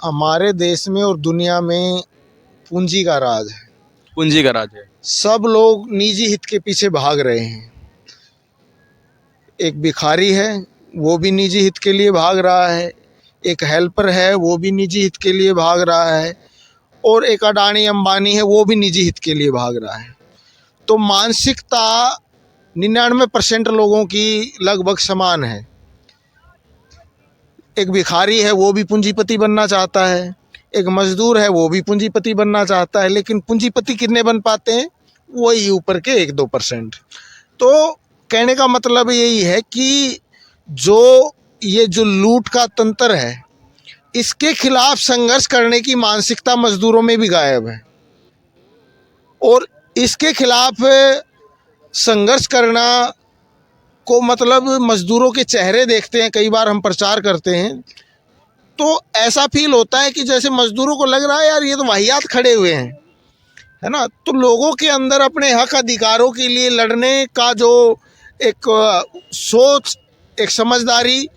हमारे देश में और दुनिया में पूंजी का राज है। पूंजी का राज है। सब लोग निजी हित के पीछे भाग रहे हैं। एक भिखारी है, वो भी निजी हित के लिए भाग रहा है। एक हेल्पर है, वो भी निजी हित के लिए भाग रहा है। और एक अडानी अंबानी है, वो भी निजी हित के लिए भाग रहा है। तो मानसिकता 99% लोगों की लगभग समान है। एक भिखारी है, वो भी पूंजीपति बनना चाहता है। एक मजदूर है, वो भी पूंजीपति बनना चाहता है। लेकिन पूंजीपति कितने बन पाते हैं? वही ऊपर के 1-2%। तो कहने का मतलब यही है कि ये जो लूट का तंत्र है, इसके खिलाफ संघर्ष करने की मानसिकता मजदूरों में भी गायब है। और इसके खिलाफ संघर्ष करना को मतलब मजदूरों के चेहरे देखते हैं, कई बार हम प्रचार करते हैं तो ऐसा फील होता है कि जैसे मजदूरों को लग रहा है यार ये तो वाहियात खड़े हुए हैं, है ना। तो लोगों के अंदर अपने हक अधिकारों के लिए लड़ने का जो एक सोच, एक समझदारी,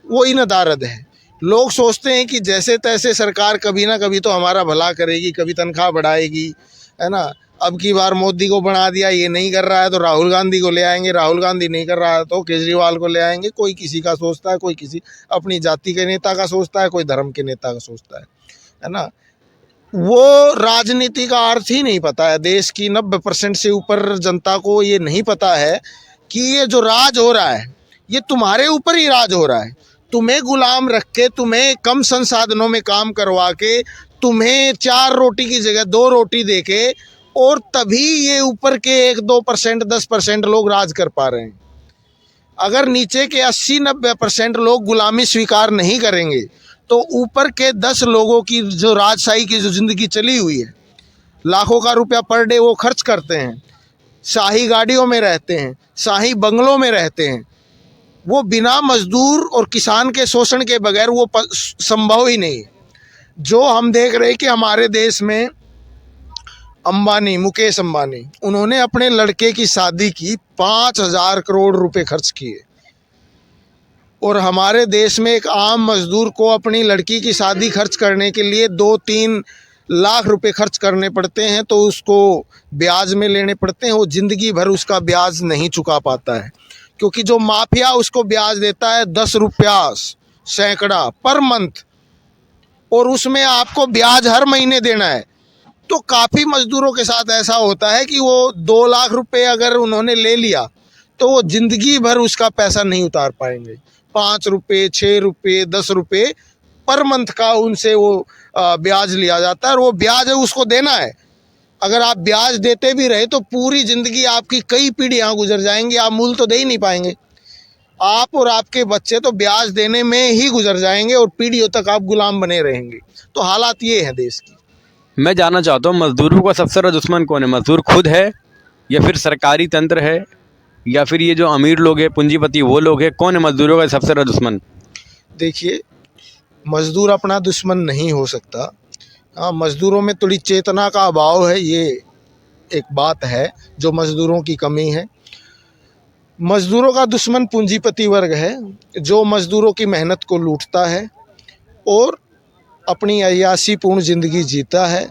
वो इनदारद है। लोग सोचते हैं कि जैसे तैसे सरकार कभी ना कभी तो हमारा भला करेगी, कभी तनख्वाह बढ़ाएगी, है ना। अब की बार मोदी को बना दिया, ये नहीं कर रहा है तो राहुल गांधी को ले आएंगे, राहुल गांधी नहीं कर रहा है तो केजरीवाल को ले आएंगे। कोई किसी का सोचता है, कोई किसी अपनी जाति के नेता का सोचता है, कोई धर्म के नेता का सोचता है ना। वो राजनीति का अर्थ ही नहीं पता है। देश की 90% से ऊपर जनता को ये नहीं पता है कि ये जो राज हो रहा है, ये तुम्हारे ऊपर ही राज हो रहा है। तुम्हें गुलाम रख के, तुम्हें कम संसाधनों में काम करवा के, तुम्हें 4 रोटी की जगह 2 रोटी दे के, और तभी ये ऊपर के 1-2%, 10% लोग राज कर पा रहे हैं। अगर नीचे के 80-90% लोग गुलामी स्वीकार नहीं करेंगे तो ऊपर के 10 लोगों की जो राजशाही की जो जिंदगी चली हुई है, लाखों का रुपया पर डे वो खर्च करते हैं, शाही गाड़ियों में रहते हैं, शाही बंगलों में रहते हैं, वो बिना मजदूर और किसान के शोषण के बगैर वो संभव ही नहीं है। जो हम देख रहे हैं कि हमारे देश में अंबानी, मुकेश अंबानी, उन्होंने अपने लड़के की शादी की, 5,000 करोड़ रुपए खर्च किए। और हमारे देश में एक आम मजदूर को अपनी लड़की की शादी खर्च करने के लिए 2-3 लाख रुपए खर्च करने पड़ते हैं, तो उसको ब्याज में लेने पड़ते हैं। वो ज़िंदगी भर उसका ब्याज नहीं चुका पाता है, क्योंकि जो माफिया उसको ब्याज देता है 10 रुपया सैकड़ा पर मंथ, और उसमें आपको ब्याज हर महीने देना है। तो काफ़ी मजदूरों के साथ ऐसा होता है कि वो 2 लाख रुपए अगर उन्होंने ले लिया तो वो ज़िंदगी भर उसका पैसा नहीं उतार पाएंगे। 5 रुपये, 6 रुपये, 10 रुपये पर मंथ का उनसे वो ब्याज लिया जाता है, और वो ब्याज है उसको देना है। अगर आप ब्याज देते भी रहे तो पूरी ज़िंदगी आपकी कई पीढ़ियाँ गुजर जाएंगी, आप मूल तो दे ही नहीं पाएंगे। आप और आपके बच्चे तो ब्याज देने में ही गुजर जाएंगे और पीढ़ियों तक आप गुलाम बने रहेंगे। तो हालात ये है देश की। मैं जानना चाहता हूँ, मजदूरों का सबसे बड़ा दुश्मन कौन है? मजदूर खुद है, या फिर सरकारी तंत्र है, या फिर ये जो अमीर लोग हैं, पूंजीपति, वो लोग हैं? कौन है मजदूरों का सबसे बड़ा दुश्मन? देखिए, मजदूर अपना दुश्मन नहीं हो सकता। हाँ, मजदूरों में थोड़ी चेतना का अभाव है, ये एक बात है जो मजदूरों की कमी है। मजदूरों का दुश्मन पूंजीपति वर्ग है, जो मजदूरों की मेहनत को लूटता है और अपनी अय्याशीपूर्ण ज़िंदगी जीता है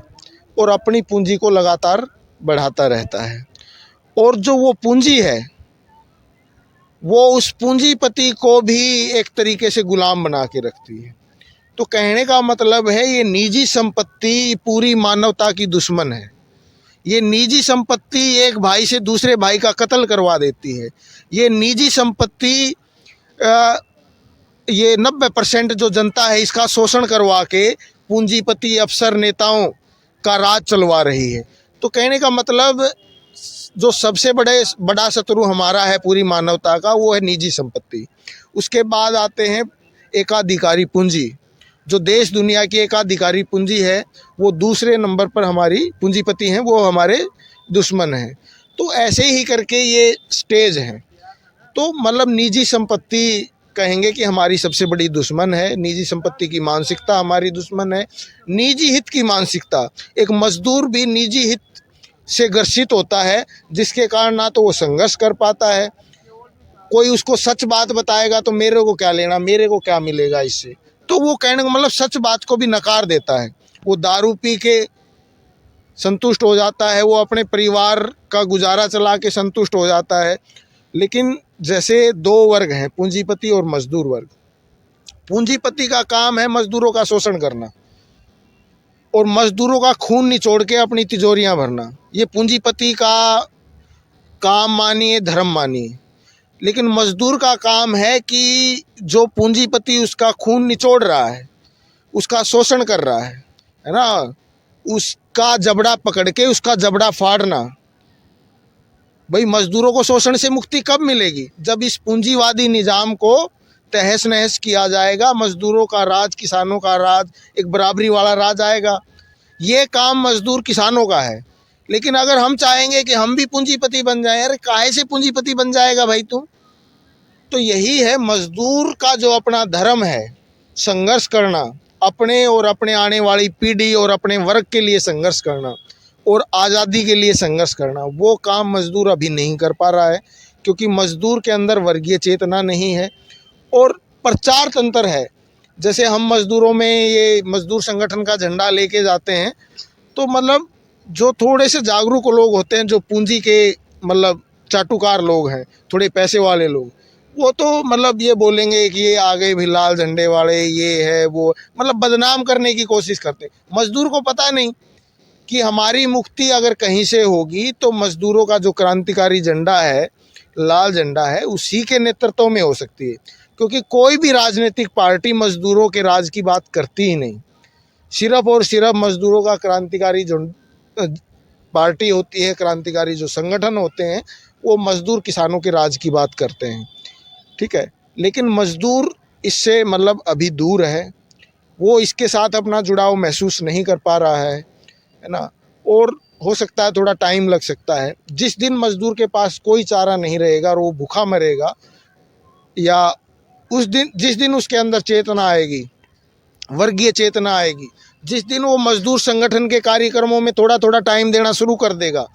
और अपनी पूंजी को लगातार बढ़ाता रहता है। और जो वो पूंजी है, वो उस पूंजीपति को भी एक तरीके से गुलाम बना के रखती है। तो कहने का मतलब है, ये निजी संपत्ति पूरी मानवता की दुश्मन है। ये निजी संपत्ति एक भाई से दूसरे भाई का कत्ल करवा देती है। ये निजी संपत्ति ये 90% जो जनता है इसका शोषण करवा के पूंजीपति, अफसर, नेताओं का राज चलवा रही है। तो कहने का मतलब, जो सबसे बड़ा शत्रु हमारा है पूरी मानवता का, वो है निजी संपत्ति। उसके बाद आते हैं एकाधिकारी पूंजी। जो देश दुनिया की एकाधिकारी पूंजी है, वो दूसरे नंबर पर हमारी पूंजीपति हैं, वो हमारे दुश्मन हैं। तो ऐसे ही करके ये स्टेज हैं। तो मतलब निजी संपत्ति कहेंगे कि हमारी सबसे बड़ी दुश्मन है। निजी संपत्ति की मानसिकता हमारी दुश्मन है। निजी हित की मानसिकता, एक मजदूर भी निजी हित से ग्रसित होता है, जिसके कारण ना तो वो संघर्ष कर पाता है। कोई उसको सच बात बताएगा तो मेरे को क्या लेना, मेरे को क्या मिलेगा इससे। तो वो कहने का मतलब सच बात को भी नकार देता है। वो दारू पी के संतुष्ट हो जाता है, वो अपने परिवार का गुजारा चला के संतुष्ट हो जाता है। लेकिन जैसे दो वर्ग हैं, पूंजीपति और मजदूर वर्ग। पूंजीपति का काम है मजदूरों का शोषण करना और मजदूरों का खून निचोड़ के अपनी तिजोरियां भरना। ये पूंजीपति का काम मानिए, धर्म मानिए। लेकिन मजदूर का काम है कि जो पूंजीपति उसका खून निचोड़ रहा है, उसका शोषण कर रहा है ना, उसका जबड़ा पकड़ के उसका जबड़ा फाड़ना। भाई मजदूरों को शोषण से मुक्ति कब मिलेगी? जब इस पूंजीवादी निजाम को तहस नहस किया जाएगा, मजदूरों का राज, किसानों का राज, एक बराबरी वाला राज आएगा। ये काम मजदूर किसानों का है। लेकिन अगर हम चाहेंगे कि हम भी पूंजीपति बन जाएं, अरे काहे से पूंजीपति बन जाएगा भाई तू? तो यही है मजदूर का जो अपना धर्म है, संघर्ष करना, अपने और अपने आने वाली पीढ़ी और अपने वर्ग के लिए संघर्ष करना और आज़ादी के लिए संघर्ष करना। वो काम मजदूर अभी नहीं कर पा रहा है, क्योंकि मजदूर के अंदर वर्गीय चेतना नहीं है और प्रचार तंत्र है। जैसे हम मजदूरों में ये मजदूर संगठन का झंडा लेके जाते हैं, तो मतलब जो थोड़े से जागरूक लोग होते हैं, जो पूंजी के मतलब चाटुकार लोग हैं, थोड़े पैसे वाले लोग, वो तो मतलब ये बोलेंगे कि ये आगे भी लाल झंडे वाले, ये है वो, मतलब बदनाम करने की कोशिश करते हैं। मजदूर को पता नहीं कि हमारी मुक्ति अगर कहीं से होगी तो मजदूरों का जो क्रांतिकारी झंडा है, लाल झंडा है, उसी के नेतृत्व में हो सकती है। क्योंकि कोई भी राजनीतिक पार्टी मजदूरों के राज की बात करती ही नहीं। सिर्फ और सिर्फ मजदूरों का क्रांतिकारी जो पार्टी होती है, क्रांतिकारी जो संगठन होते हैं, वो मजदूर किसानों के राज की बात करते हैं। ठीक है, लेकिन मजदूर इससे मतलब अभी दूर है, वो इसके साथ अपना जुड़ाव महसूस नहीं कर पा रहा है ना। और हो सकता है थोड़ा टाइम लग सकता है। जिस दिन मजदूर के पास कोई चारा नहीं रहेगा और वो भूखा मरेगा, या उस दिन जिस दिन उसके अंदर चेतना आएगी, वर्गीय चेतना आएगी, जिस दिन वो मजदूर संगठन के कार्यक्रमों में थोड़ा थोड़ा टाइम देना शुरू कर देगा,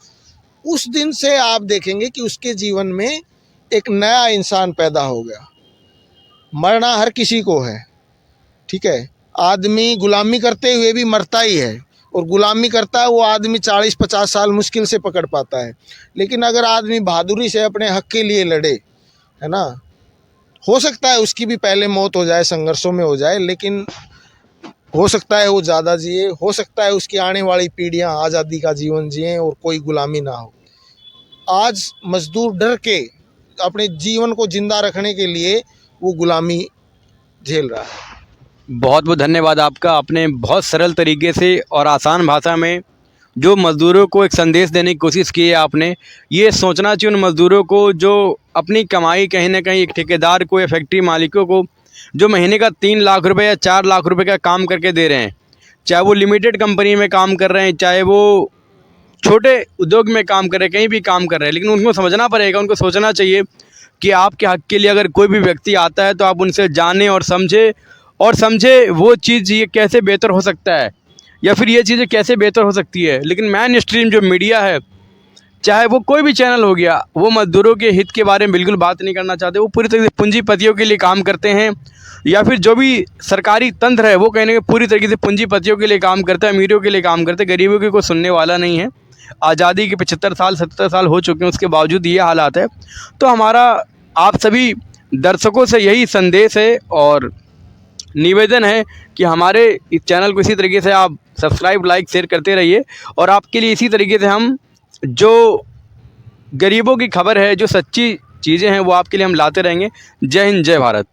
उस दिन से आप देखेंगे कि उसके जीवन में एक नया इंसान पैदा हो गया। मरना हर किसी को है, ठीक है। आदमी गुलामी करते हुए भी मरता ही है, और गुलामी करता है वो आदमी 40-50 साल मुश्किल से पकड़ पाता है। लेकिन अगर आदमी बहादुरी से अपने हक के लिए लड़े, है ना, हो सकता है उसकी भी पहले मौत हो जाए, संघर्षों में हो जाए, लेकिन हो सकता है वो ज़्यादा जिए, हो सकता है उसकी आने वाली पीढ़ियां आज़ादी का जीवन जिएं और कोई गुलामी ना हो। आज मजदूर डर के अपने जीवन को जिंदा रखने के लिए वो गुलामी झेल रहा है। बहुत बहुत धन्यवाद आपका। आपने बहुत सरल तरीके से और आसान भाषा में जो मज़दूरों को एक संदेश देने की कोशिश की है। आपने ये सोचना चाहिए उन मज़दूरों को जो अपनी कमाई कहीं ना कहीं एक ठेकेदार को या फैक्ट्री मालिकों को जो महीने का 3 लाख रुपए या 4 लाख रुपए का काम करके दे रहे हैं, चाहे वो लिमिटेड कंपनी में काम कर रहे हैं, चाहे वो छोटे उद्योग में काम कर रहे हैं, कहीं भी काम कर रहे हैं, लेकिन उनको समझना पड़ेगा, उनको सोचना चाहिए कि आपके हक़ के लिए अगर कोई भी व्यक्ति आता है तो आप उनसे जानें और समझे वो चीज़ ये कैसे बेहतर हो सकता है या फिर ये चीज़ें कैसे बेहतर हो सकती है। लेकिन मेन स्ट्रीम जो मीडिया है, चाहे वो कोई भी चैनल हो गया, वो मज़दूरों के हित के बारे में बिल्कुल बात नहीं करना चाहते। वो पूरी तरीके से पूंजीपतियों के लिए काम करते हैं, या फिर जो भी सरकारी तंत्र है वो कहने के पूरी तरीके से पूंजीपतियों के लिए काम करता है, अमीरों के लिए काम करते हैं। गरीबों की कोई सुनने वाला नहीं है। आज़ादी के 75 साल 70 साल हो चुके हैं, उसके बावजूद ये हालात है। तो हमारा आप सभी दर्शकों से यही संदेश है और निवेदन है कि हमारे इस चैनल को इसी तरीके से आप सब्सक्राइब, लाइक, शेयर करते रहिए, और आपके लिए इसी तरीके से हम जो गरीबों की खबर है, जो सच्ची चीज़ें हैं, वो आपके लिए हम लाते रहेंगे। जय हिंद, जय भारत।